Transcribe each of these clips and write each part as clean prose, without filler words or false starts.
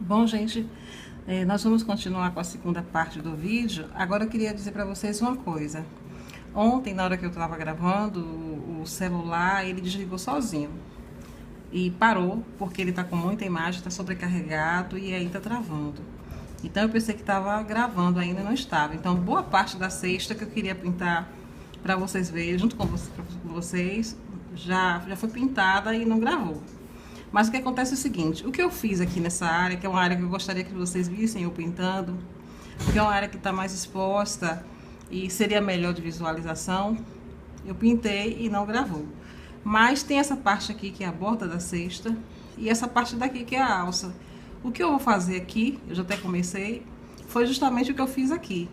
Bom, gente, nós vamos continuar com a segunda parte do vídeo. Agora eu queria dizer para vocês uma coisa. Ontem, na hora que eu estava gravando, o celular, ele desligou sozinho. E parou, porque ele está com muita imagem, está sobrecarregado e aí está travando. Então eu pensei que estava gravando ainda, não estava. Então boa parte da cesta que eu queria pintar para vocês verem, junto com vocês, já foi pintada e não gravou. Mas o que acontece é o seguinte, o que eu fiz aqui nessa área, que é uma área que eu gostaria que vocês vissem eu pintando, porque é uma área que está mais exposta e seria melhor de visualização, eu pintei e não gravou. Mas tem essa parte aqui que é a borda da cesta e essa parte daqui que é a alça. O que eu vou fazer aqui, eu já até comecei, foi justamente o que eu fiz aqui.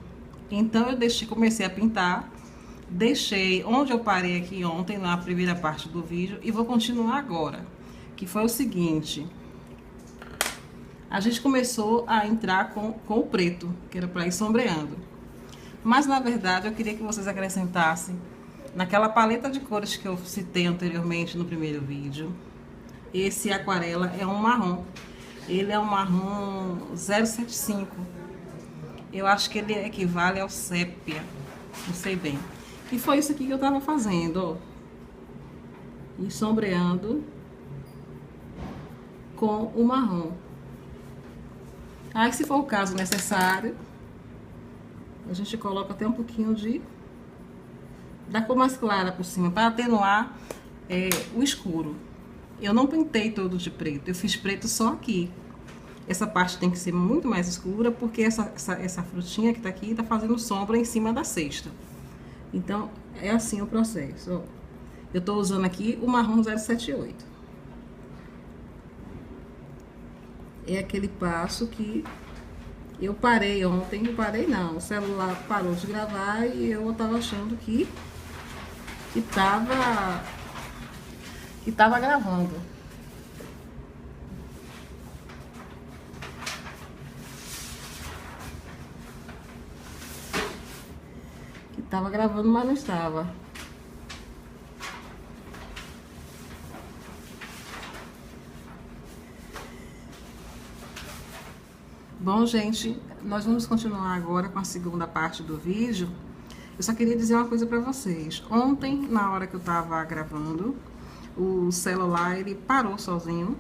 Então eu comecei a pintar, deixei onde eu parei aqui ontem, na primeira parte do vídeo, e vou continuar agora. Que foi o seguinte, a gente começou a entrar com o preto, que era para ir sombreando. Mas na verdade eu queria que vocês acrescentassem naquela paleta de cores que eu citei anteriormente no primeiro vídeo. Esse aquarela é um marrom, ele é um marrom 075. Eu acho que ele equivale ao sépia, não sei bem. E foi isso aqui que eu tava fazendo, ó. E sombreando com o marrom. Aí, se for o caso necessário, a gente coloca até um pouquinho da cor mais clara por cima, para atenuar o escuro. Eu não pintei todo de preto, eu fiz preto só aqui. Essa parte tem que ser muito mais escura, porque essa frutinha que tá aqui tá fazendo sombra em cima da cesta. Então, é assim o processo, ó. Eu tô usando aqui o marrom 078. É aquele passo que eu parei ontem, não parei não, o celular parou de gravar e eu tava achando que tava gravando. Que tava gravando, mas não estava. Bom, gente, nós vamos continuar agora com a segunda parte do vídeo. Eu só queria dizer uma coisa pra vocês. Ontem, na hora que eu tava gravando, o celular, ele parou sozinho.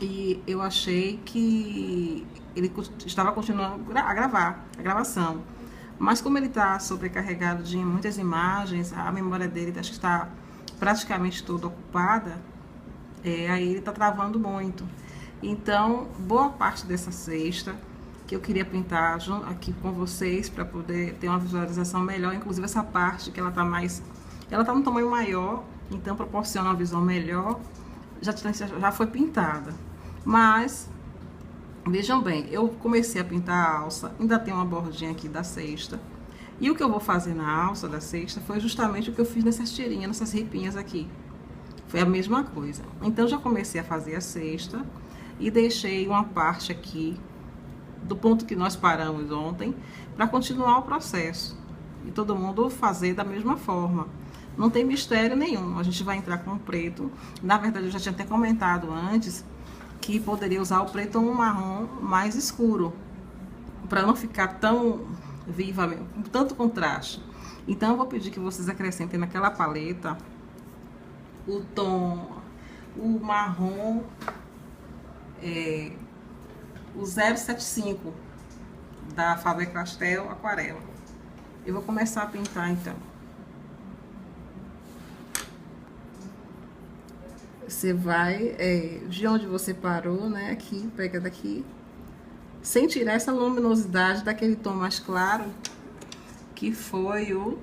E eu achei que ele estava continuando a gravar, a gravação. Mas como ele tá sobrecarregado de muitas imagens, a memória dele acho que está praticamente toda ocupada, aí ele tá travando muito. Então, boa parte dessa cesta que eu queria pintar aqui com vocês para poder ter uma visualização melhor, inclusive essa parte que ela tá num tamanho maior, então proporciona uma visão melhor, já foi pintada. Mas vejam bem, eu comecei a pintar a alça, ainda tem uma bordinha aqui da cesta. E o que eu vou fazer na alça da cesta foi justamente o que eu fiz nessas tirinhas, nessas ripinhas aqui. Foi a mesma coisa. Então já comecei a fazer a cesta e deixei uma parte aqui do ponto que nós paramos ontem para continuar o processo e todo mundo fazer da mesma forma. Não tem mistério nenhum, a gente vai entrar com o preto. Na verdade eu já tinha até comentado antes que poderia usar o preto ou um marrom mais escuro para não ficar tão viva, com tanto contraste. Então eu vou pedir que vocês acrescentem naquela paleta o marrom o 075 da Faber-Castell Aquarela. Eu vou começar a pintar então. Você vai de onde você parou, né? Aqui, pega daqui, sem tirar essa luminosidade daquele tom mais claro que foi o...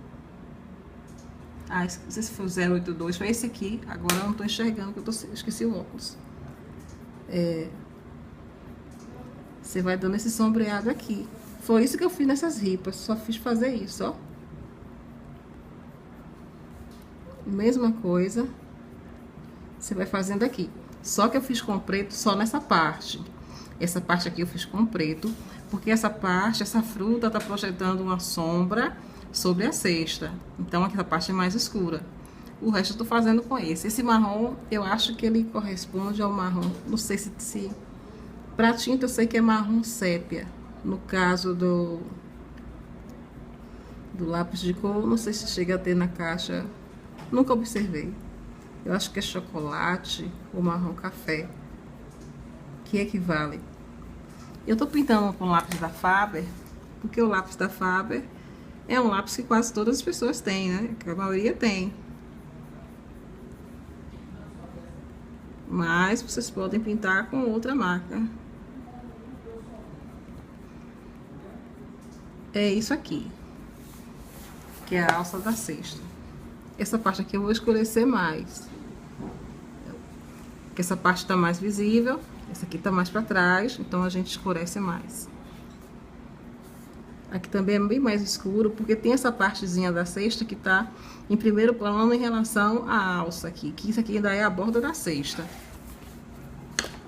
não sei se foi o 082, foi esse aqui. Agora eu não tô enxergando, porque eu esqueci o óculos. Você vai dando esse sombreado aqui. Foi isso que eu fiz nessas ripas, só fiz fazer isso, ó. Mesma coisa, você vai fazendo aqui. Só que eu fiz com preto só nessa parte. Essa parte aqui eu fiz com preto, porque essa fruta tá projetando uma sombra sobre a cesta. Então, essa parte é mais escura. O resto eu tô fazendo com esse. Esse marrom, eu acho que ele corresponde ao marrom. Não sei se Pra tinta eu sei que é marrom sépia. No caso do lápis de cor, não sei se chega a ter na caixa. Nunca observei. Eu acho que é chocolate ou marrom café, que equivale. Eu tô pintando com lápis da Faber, porque o lápis da Faber é um lápis que quase todas as pessoas têm, né? Que a maioria tem. Mas vocês podem pintar com outra marca. É isso aqui, que é a alça da cesta. Essa parte aqui eu vou escurecer mais, porque essa parte tá mais visível, essa aqui tá mais pra trás, então a gente escurece mais. Aqui também é bem mais escuro, porque tem essa partezinha da cesta que tá em primeiro plano em relação à alça aqui, que isso aqui ainda é a borda da cesta.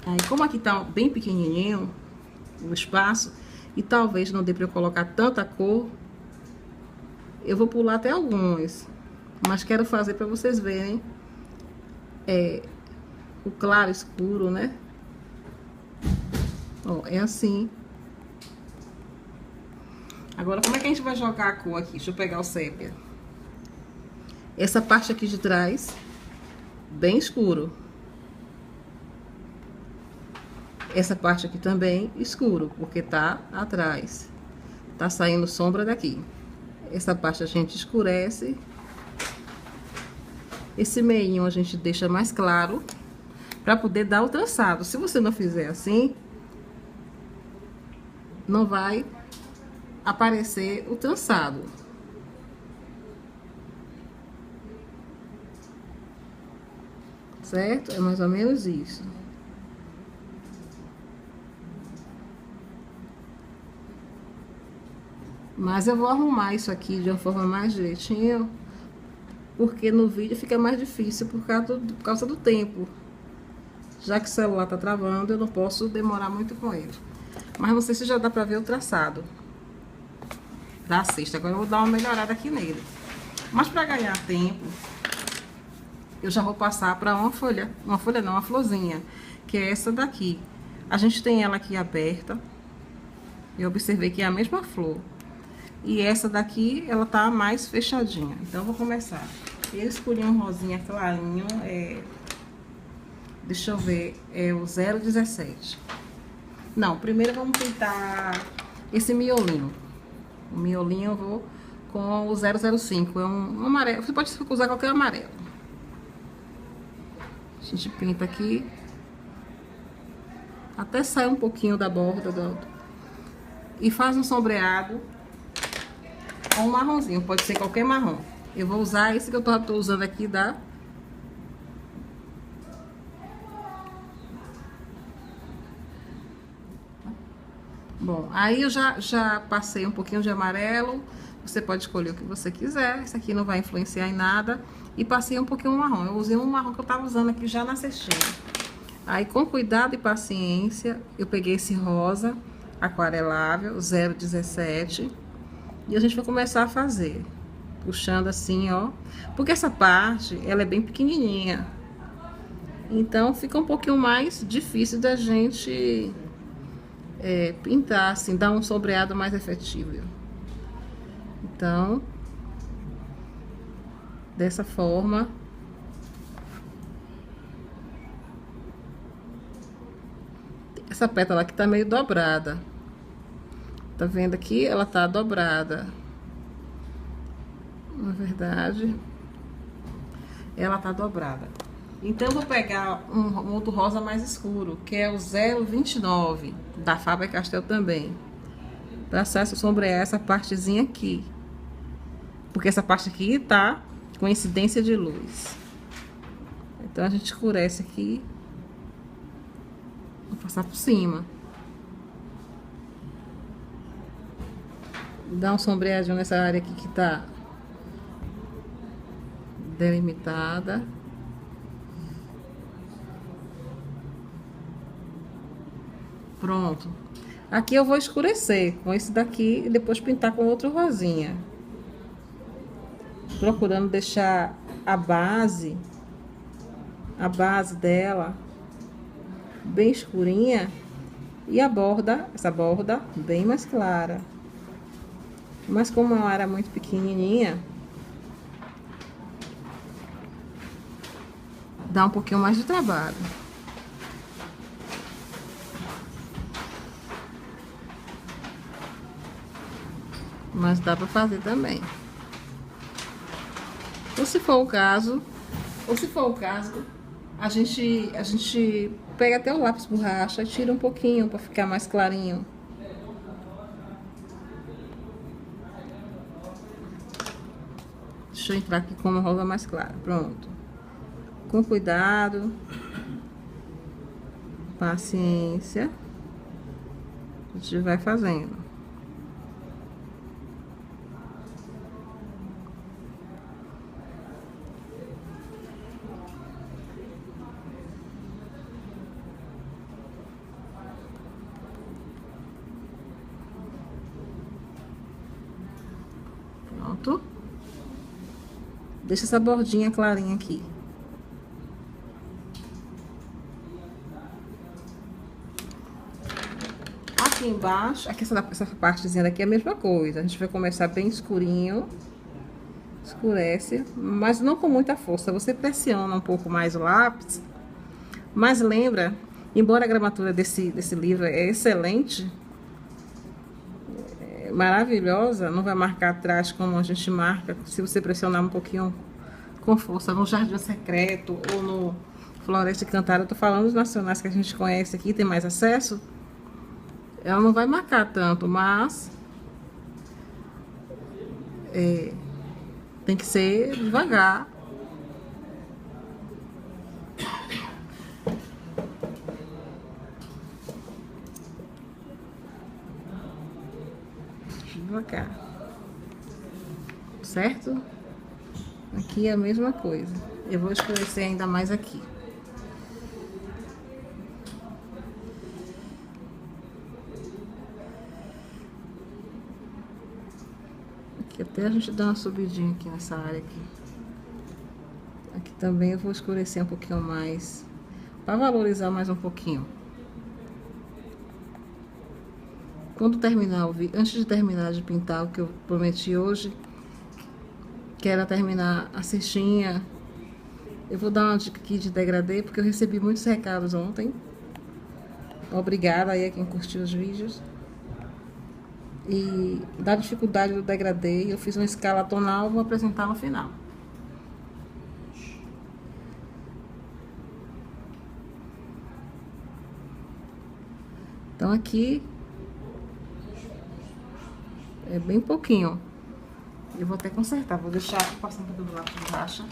Aí, como aqui tá bem pequenininho o espaço, e talvez não dê pra eu colocar tanta cor, eu vou pular até alguns, mas quero fazer pra vocês verem o claro escuro, né? Ó, é assim. Agora, como é que a gente vai jogar a cor aqui? Deixa eu pegar o sépia. Essa parte aqui de trás, bem escuro. Essa parte aqui também escuro, porque tá atrás. Tá saindo sombra daqui. Essa parte a gente escurece. Esse meinho a gente deixa mais claro, pra poder dar o traçado. Se você não fizer assim, não vai aparecer o traçado. Certo? É mais ou menos isso. Mas eu vou arrumar isso aqui de uma forma mais direitinho, porque no vídeo fica mais difícil por causa do tempo. Já que o celular tá travando, eu não posso demorar muito com ele. Mas não sei se já dá pra ver o traçado da cesta. Agora eu vou dar uma melhorada aqui nele. Mas pra ganhar tempo, eu já vou passar pra uma folha não, uma florzinha, que é essa daqui. A gente tem ela aqui aberta. Eu observei que é a mesma flor. E essa daqui, ela tá mais fechadinha. Então, eu vou começar. Eu escolhi um rosinha clarinho, deixa eu ver, é o 017. Não, primeiro vamos pintar esse miolinho. O miolinho eu vou com o 005, é um amarelo. Você pode usar qualquer amarelo. A gente pinta aqui. Até sair um pouquinho da borda e faz um sombreado com um marronzinho, pode ser qualquer marrom. Eu vou usar esse que eu tô usando aqui da... Bom, aí eu já passei um pouquinho de amarelo. Você pode escolher o que você quiser. Esse aqui não vai influenciar em nada. E passei um pouquinho marrom. Eu usei um marrom que eu tava usando aqui já na cestinha. Aí, com cuidado e paciência, eu peguei esse rosa aquarelável 017. E a gente vai começar a fazer, puxando assim, ó. Porque essa parte, ela é bem pequenininha. Então, fica um pouquinho mais difícil da gente pintar, assim, dar um sombreado mais efetivo. Então, dessa forma. Essa pétala aqui tá meio dobrada. Tá vendo aqui? Ela tá dobrada. Na verdade, ela tá dobrada. Então, eu vou pegar um outro rosa mais escuro, que é o 029, da Faber-Castell também. Pra sombrear essa partezinha aqui. Porque essa parte aqui tá com incidência de luz. Então, a gente escurece aqui. Vou passar por cima. Dá um sombreadinho nessa área aqui que tá delimitada. Pronto. Aqui eu vou escurecer com esse daqui e depois pintar com outro rosinha. Procurando deixar a base dela bem escurinha, E a borda, essa borda bem mais clara. Mas como ela era muito pequenininha, dá um pouquinho mais de trabalho. Mas dá pra fazer também. Ou se for o caso, a gente pega até o lápis borracha e tira um pouquinho para ficar mais clarinho. Deixa eu entrar aqui com uma rosa mais clara. Pronto. Com cuidado. Paciência. A gente vai fazendo. Pronto. Deixa essa bordinha clarinha aqui. Aqui embaixo, aqui essa partezinha daqui é a mesma coisa. A gente vai começar bem escurinho. Escurece, mas não com muita força. Você pressiona um pouco mais o lápis. Mas lembra, embora a gramatura desse livro é excelente, maravilhosa, não vai marcar atrás como a gente marca se você pressionar um pouquinho com força no Jardim Secreto ou no Floresta Encantada. Eu tô falando dos nacionais que a gente conhece aqui, tem mais acesso. Ela não vai marcar tanto, mas tem que ser devagar. Devagar. Certo? Aqui é a mesma coisa. Eu vou escurecer ainda mais aqui. Aqui até a gente dá uma subidinha aqui nessa área aqui. Aqui também eu vou escurecer um pouquinho mais, para valorizar mais um pouquinho. Quando terminar o vídeo, antes de terminar de pintar o que eu prometi hoje, que era terminar a cestinha, eu vou dar uma dica aqui de degradê, porque eu recebi muitos recados ontem. Obrigada aí a quem curtiu os vídeos. E da dificuldade do degradê, eu fiz uma escala tonal, vou apresentar no final. Então aqui é bem pouquinho. Eu vou até consertar, vou deixar passando pelo lápis de borracha,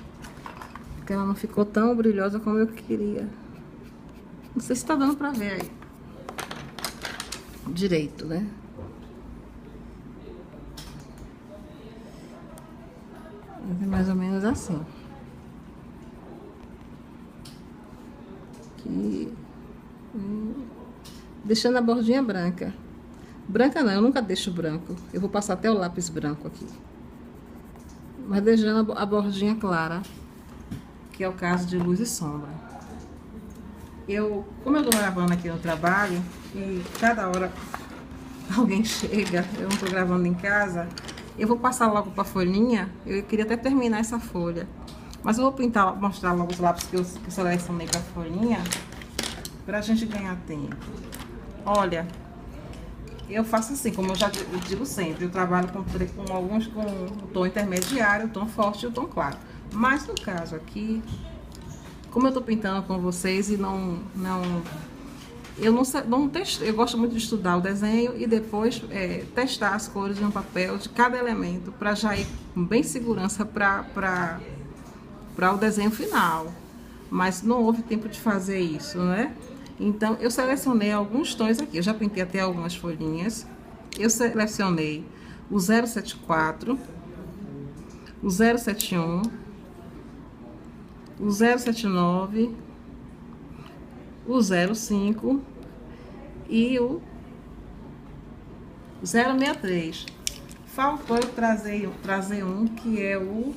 porque ela não ficou tão brilhosa como eu queria. Não sei se tá dando pra ver aí direito, né? É mais ou menos assim. Aqui. Deixando a bordinha branca. Branca não, eu nunca deixo branco. Eu vou passar até o lápis branco aqui. Mas deixando a bordinha clara, que é o caso de luz e sombra. Como eu tô gravando aqui no trabalho, e cada hora alguém chega, eu não tô gravando em casa, eu vou passar logo pra folhinha. Eu queria até terminar essa folha, mas eu vou pintar, mostrar logo os lápis que eu selecionei pra folhinha, pra gente ganhar tempo. Olha, eu faço assim, como eu já digo sempre, eu trabalho com alguns com o tom intermediário, o tom forte e o tom claro. Mas no caso aqui, como eu tô pintando com vocês e eu gosto muito de estudar o desenho e depois testar as cores em um papel de cada elemento, para já ir com bem segurança para o desenho final. Mas não houve tempo de fazer isso, né? Então, eu selecionei alguns tons aqui. Eu já pintei até algumas folhinhas. Eu selecionei o 074, o 071, o 079, o 05 e o 063. Faltou eu trazer um que é o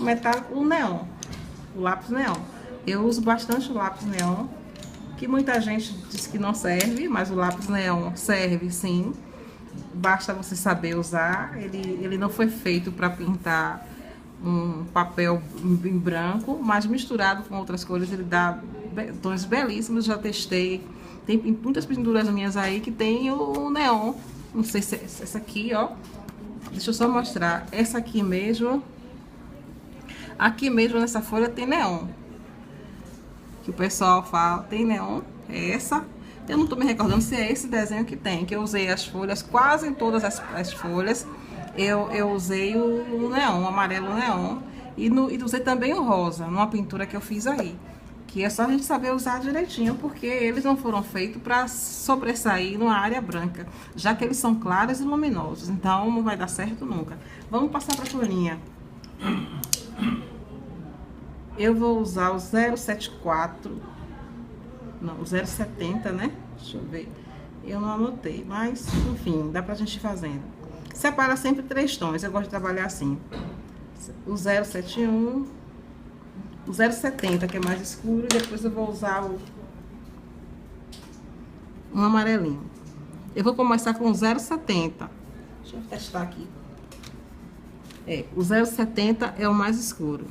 metálico, o neon, o lápis neon. Eu uso bastante o lápis neon que muita gente diz que não serve, mas o lápis neon serve sim. Basta você saber usar. Ele não foi feito para pintar um papel em branco, mas misturado com outras cores ele dá tons belíssimos. Já testei, tem muitas pinturas minhas aí que tem o neon. Não sei se essa aqui, ó, deixa eu só mostrar, essa aqui mesmo nessa folha tem neon, que o pessoal fala, tem neon, é essa. Eu não tô me recordando se é esse desenho que tem, que eu usei as folhas, quase em todas as folhas, eu usei o neon, o amarelo neon, e usei também o rosa, numa pintura que eu fiz aí. Que é só a gente saber usar direitinho, porque eles não foram feitos para sobressair numa área branca, já que eles são claros e luminosos, então não vai dar certo nunca. Vamos passar para a folhinha. Eu vou usar o 074, não, o 070, né? Deixa eu ver. Eu não anotei, mas enfim, dá pra gente ir fazendo. Separa sempre 3 tons, eu gosto de trabalhar assim. O 071, o 070, que é mais escuro, e depois eu vou usar um amarelinho. Eu vou começar com o 070. Deixa eu testar aqui. O 070 é o mais escuro.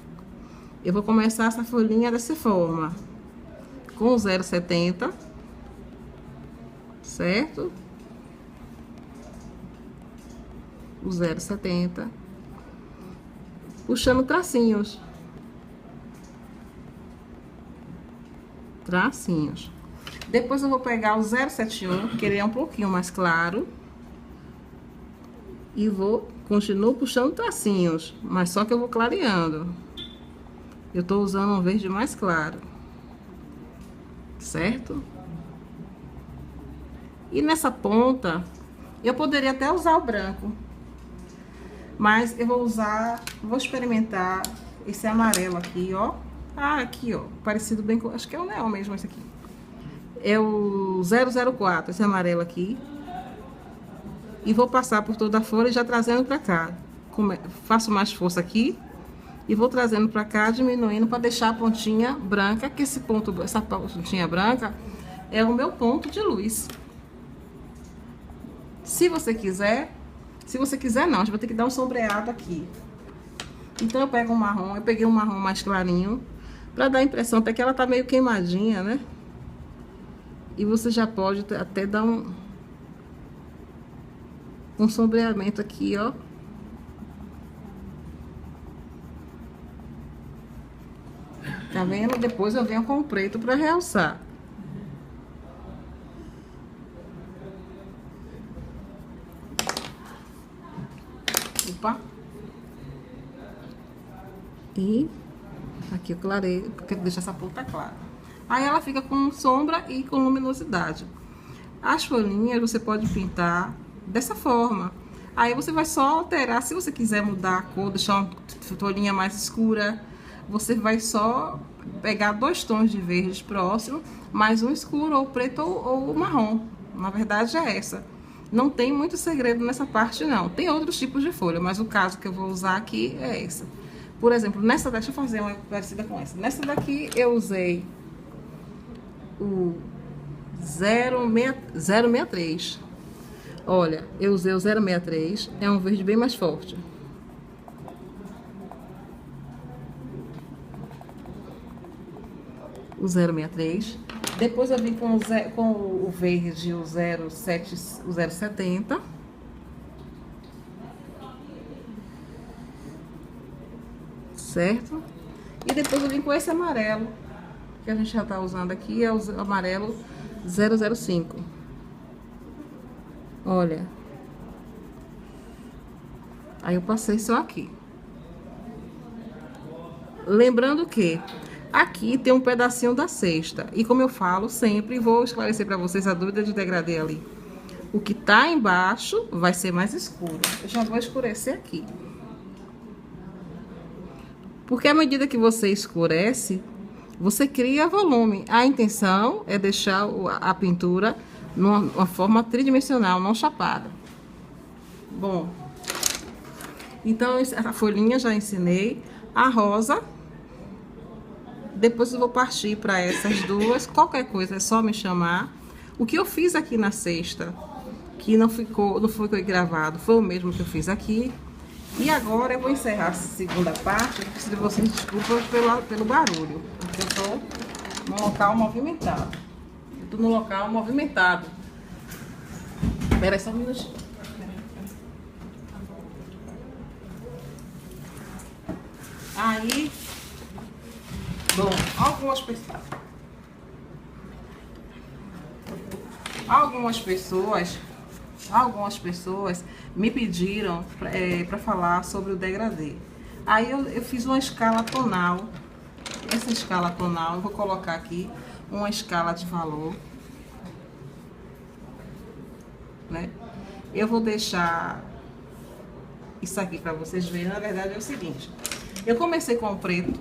Eu vou começar essa folhinha dessa forma, com o 070, certo? O 070, puxando tracinhos. Tracinhos. Depois eu vou pegar o 071, que ele é um pouquinho mais claro, e continuo puxando tracinhos, mas só que eu vou clareando. Eu tô usando um verde mais claro, certo? E nessa ponta, eu poderia até usar o branco, mas eu vou experimentar esse amarelo aqui, ó. Ah, aqui, ó, parecido bem com, acho que é o neon mesmo esse aqui. É o 004, esse amarelo aqui. E vou passar por toda a folha, já trazendo pra cá. Faço mais força aqui e vou trazendo pra cá, diminuindo para deixar a pontinha branca, que essa pontinha branca é o meu ponto de luz. Se você quiser não, a gente vai ter que dar um sombreado aqui. Então eu pego um marrom, eu peguei um marrom mais clarinho, pra dar a impressão até que ela tá meio queimadinha, né? E você já pode até dar um sombreamento aqui, ó. Tá vendo? Depois eu venho com o preto pra realçar. Opa. E aqui eu clarei, porque deixa essa ponta clara. Aí ela fica com sombra e com luminosidade. As folhinhas você pode pintar dessa forma. Aí você vai só alterar, se você quiser mudar a cor, deixar uma folhinha mais escura, você vai só pegar 2 tons de verde próximo, mais um escuro, ou preto ou marrom. Na verdade é essa. Não tem muito segredo nessa parte não. Tem outros tipos de folha, mas o caso que eu vou usar aqui é essa. Por exemplo, nessa daqui, deixa eu fazer uma parecida com essa. Nessa daqui eu usei o 063. Olha, eu usei o 063, é um verde bem mais forte. O 063. Depois eu vim com o verde, o 070. Certo? E depois eu vim com esse amarelo, que a gente já tá usando aqui, é o amarelo 005. Olha. Aí eu passei só aqui. Lembrando que aqui tem um pedacinho da cesta. E como eu falo sempre, vou esclarecer para vocês a dúvida de degradê ali. O que tá embaixo vai ser mais escuro. Eu já vou escurecer aqui. Porque à medida que você escurece, você cria volume. A intenção é deixar a pintura numa forma tridimensional, não chapada. Bom, então a folhinha já ensinei. A rosa, Depois eu vou partir para essas duas. Qualquer coisa é só me chamar. O que eu fiz aqui na sexta, que não foi gravado, foi o mesmo que eu fiz aqui. E agora eu vou encerrar essa segunda parte. Eu preciso de vocês desculpas pelo barulho, porque eu estou num local movimentado. Espera aí só um minutinho. Aí, bom, algumas pessoas me pediram para falar sobre o degradê. Aí eu fiz uma escala tonal. Essa escala tonal, eu vou colocar aqui uma escala de valor, né? Eu vou deixar isso aqui para vocês verem. Na verdade é o seguinte: eu comecei com o preto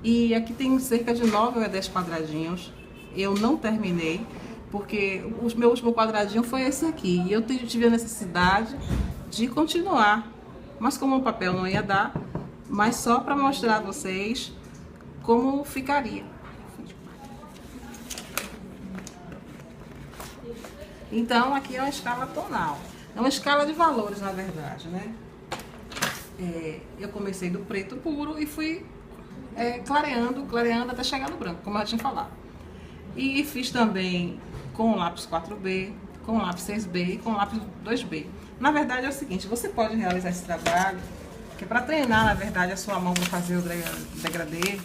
e aqui tem cerca de 9 ou 10 quadradinhos. Eu não terminei porque o meu último quadradinho foi esse aqui e eu tive a necessidade de continuar, mas como o papel não ia dar, mas só para mostrar a vocês como ficaria. Então aqui é uma escala tonal, é uma escala de valores, na verdade, né? Eu comecei do preto puro e fui clareando até chegar no branco, como eu já tinha falado. E fiz também com o lápis 4B, com o lápis 6B e com o lápis 2B. Na verdade é o seguinte: você pode realizar esse trabalho, que é para treinar, na verdade, a sua mão para fazer o degradê,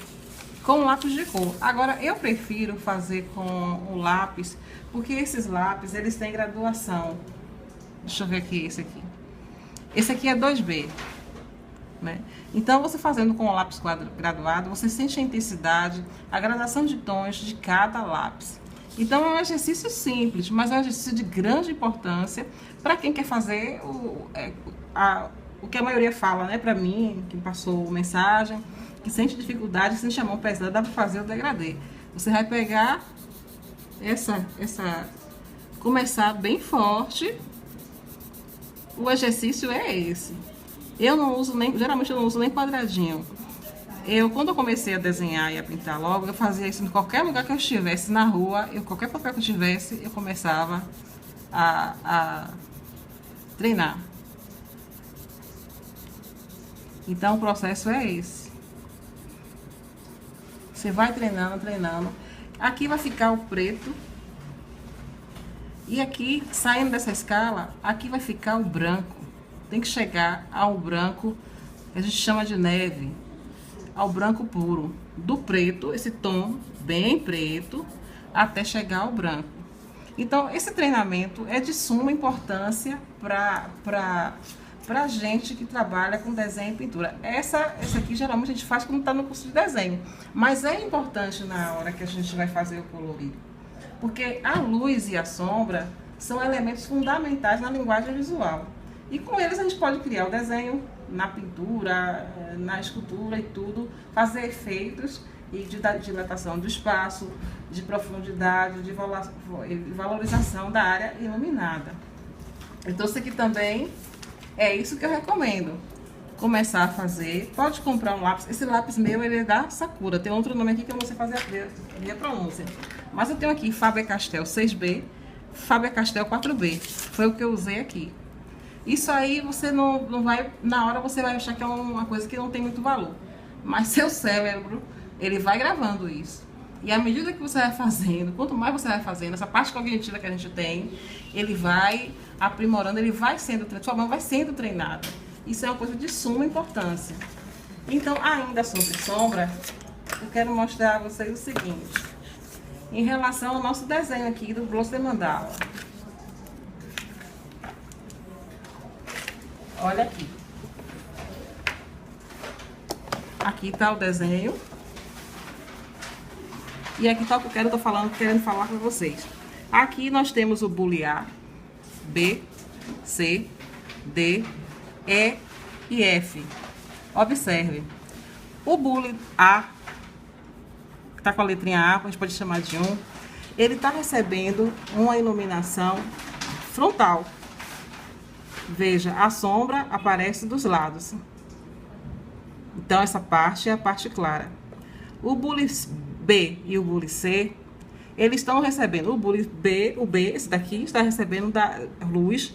com lápis de cor. Agora, eu prefiro fazer com o lápis, porque esses lápis, eles têm graduação. Deixa eu ver aqui, esse aqui. Esse aqui é 2B, né? Então, você fazendo com o lápis graduado, você sente a intensidade, a gradação de tons de cada lápis. Então, é um exercício simples, mas é um exercício de grande importância para quem quer fazer o que a maioria fala, né? Para mim, que passou mensagem, que sente dificuldade, sente a mão pesada, dá para fazer o degradê. Você vai pegar começar bem forte. O exercício é esse. Eu não uso geralmente eu não uso nem quadradinho. Quando eu comecei a desenhar e a pintar logo, eu fazia isso em qualquer lugar que eu estivesse, na rua, qualquer papel que eu tivesse, eu começava a treinar. Então o processo é esse. Você vai treinando. Aqui vai ficar o preto. E aqui, saindo dessa escala, aqui vai ficar o branco. Tem que chegar ao branco, que a gente chama de neve, ao branco puro. Do preto, esse tom bem preto, até chegar ao branco. Então, esse treinamento é de suma importância para gente que trabalha com desenho e pintura. Essa aqui geralmente a gente faz quando está no curso de desenho, mas é importante na hora que a gente vai fazer o colorido, porque a luz e a sombra são elementos fundamentais na linguagem visual, e com eles a gente pode criar o desenho na pintura, na escultura e tudo, fazer efeitos e de dilatação do espaço, de profundidade, de valorização da área iluminada. Então isso aqui também é isso que eu recomendo. Começar a fazer. Pode comprar um lápis. Esse lápis meu, ele é da Sakura. Tem outro nome aqui que eu não sei fazer a minha pronúncia. Mas eu tenho aqui Faber-Castell 6B, Faber-Castell 4B. Foi o que eu usei aqui. Isso aí você não vai... Na hora você vai achar que é uma coisa que não tem muito valor. Mas seu cérebro, ele vai gravando isso. E à medida que você vai fazendo, quanto mais você vai fazendo, essa parte cognitiva que a gente tem, ele vai aprimorando, ele vai sendo, sua mão vai sendo treinada. Isso é uma coisa de suma importância. Então, ainda sobre sombra, eu quero mostrar a vocês o seguinte. Em relação ao nosso desenho aqui do Bloço de Mandala. Olha aqui. Aqui está o desenho. E aqui está o que eu querendo falar com vocês. Aqui nós temos o bule A, B, C, D, E e F. Observe. O bule A, que está com a letrinha A, a gente pode chamar de 1, ele está recebendo uma iluminação frontal. Veja, a sombra aparece dos lados. Então, essa parte é a parte clara. O bule B e o bule C, eles estão recebendo, o B, esse daqui, está recebendo luz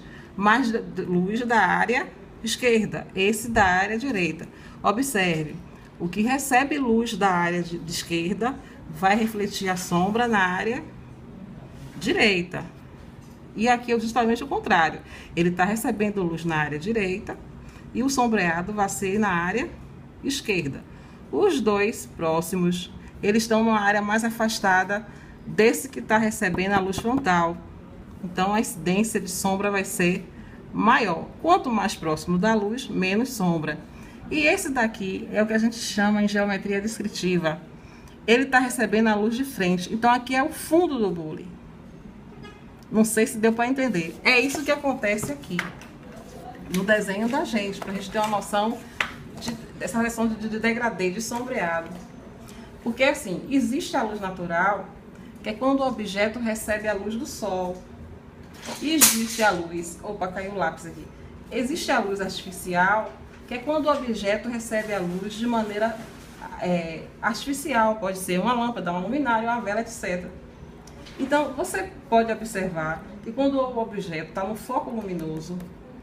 da área esquerda, esse da área direita. Observe, o que recebe luz da área de esquerda vai refletir a sombra na área direita. E aqui é justamente o contrário. Ele está recebendo luz na área direita e o sombreado vai ser na área esquerda. Os dois próximos, eles estão numa área mais afastada desse que está recebendo a luz frontal. Então, a incidência de sombra vai ser maior. Quanto mais próximo da luz, menos sombra. E esse daqui é o que a gente chama em geometria descritiva. Ele está recebendo a luz de frente. Então, aqui é o fundo do bule. Não sei se deu para entender. É isso que acontece aqui, no desenho da gente, para a gente ter uma noção dessa relação de degradê, de sombreado. Porque, assim, existe a luz natural, que é quando o objeto recebe a luz do sol. E existe a luz... Opa, caiu o lápis aqui. Existe a luz artificial, que é quando o objeto recebe a luz de maneira artificial. Pode ser uma lâmpada, uma luminária, uma vela, etc. Então, você pode observar que quando o objeto está no foco luminoso,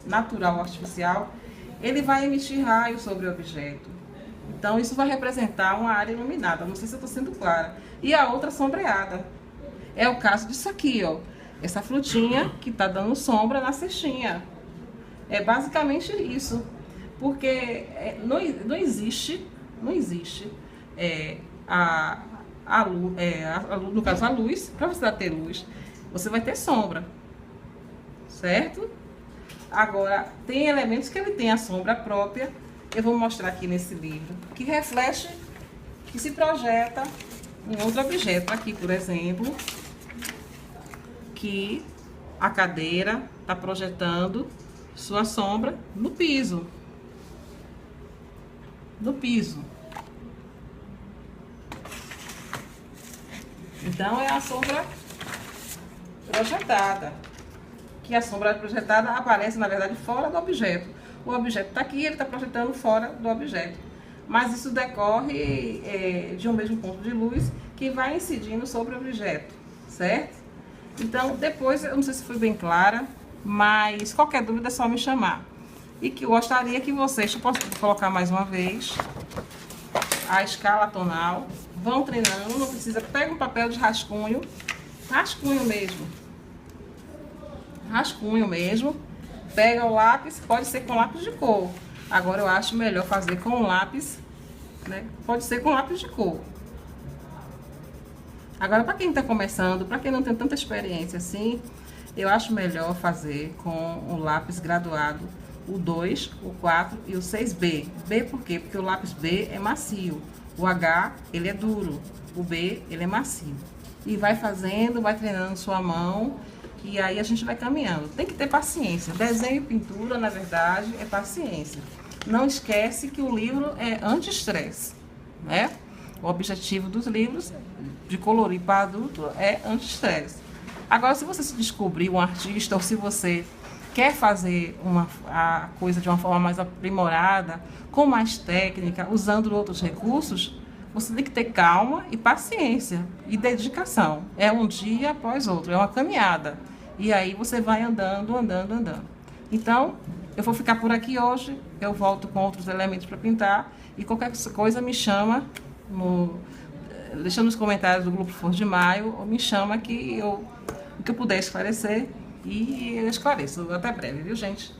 natural ou artificial, ele vai emitir raios sobre o objeto. Então, isso vai representar uma área iluminada. Não sei se eu estou sendo clara. E a outra sombreada. É o caso disso aqui, ó. Essa frutinha que está dando sombra na cestinha. É basicamente isso. Porque não existe no caso a luz, para você ter luz, você vai ter sombra, certo? Agora, tem elementos que ele tem a sombra própria, eu vou mostrar aqui nesse livro, que reflete, que se projeta em outro objeto. Aqui, por exemplo, que a cadeira está projetando sua sombra no piso. No piso. Então, é a sombra projetada. Que a sombra projetada aparece, na verdade, fora do objeto. O objeto está aqui, ele está projetando fora do objeto. Mas isso decorre de um mesmo ponto de luz que vai incidindo sobre o objeto, certo? Então, depois, eu não sei se foi bem clara, mas qualquer dúvida é só me chamar. E que eu gostaria que vocês, eu posso colocar mais uma vez, a escala tonal. Vão treinando, não precisa. Pega um papel de rascunho mesmo. Pega o lápis, pode ser com lápis de cor. Agora eu acho melhor fazer com lápis, né? Pode ser com lápis de cor. Agora, para quem está começando, para quem não tem tanta experiência assim, eu acho melhor fazer com o lápis graduado, o 2, o 4 e o 6B. B por quê? Porque o lápis B é macio. O H, ele é duro. O B, ele é macio. E vai fazendo, vai treinando sua mão. E aí a gente vai caminhando. Tem que ter paciência. Desenho e pintura, na verdade, é paciência. Não esquece que o livro é anti-estresse, né? O objetivo dos livros de colorir para adulto é anti-estresse. Agora, se você se descobrir um artista ou se você quer fazer a coisa de uma forma mais aprimorada, com mais técnica, usando outros recursos, você tem que ter calma e paciência e dedicação. É um dia após outro, é uma caminhada. E aí você vai andando. Então, eu vou ficar por aqui hoje, eu volto com outros elementos para pintar e qualquer coisa me chama, deixa nos comentários do Grupo Flor de Maio, ou me chama que o que eu puder esclarecer e eu esclareço. Até breve, viu, gente?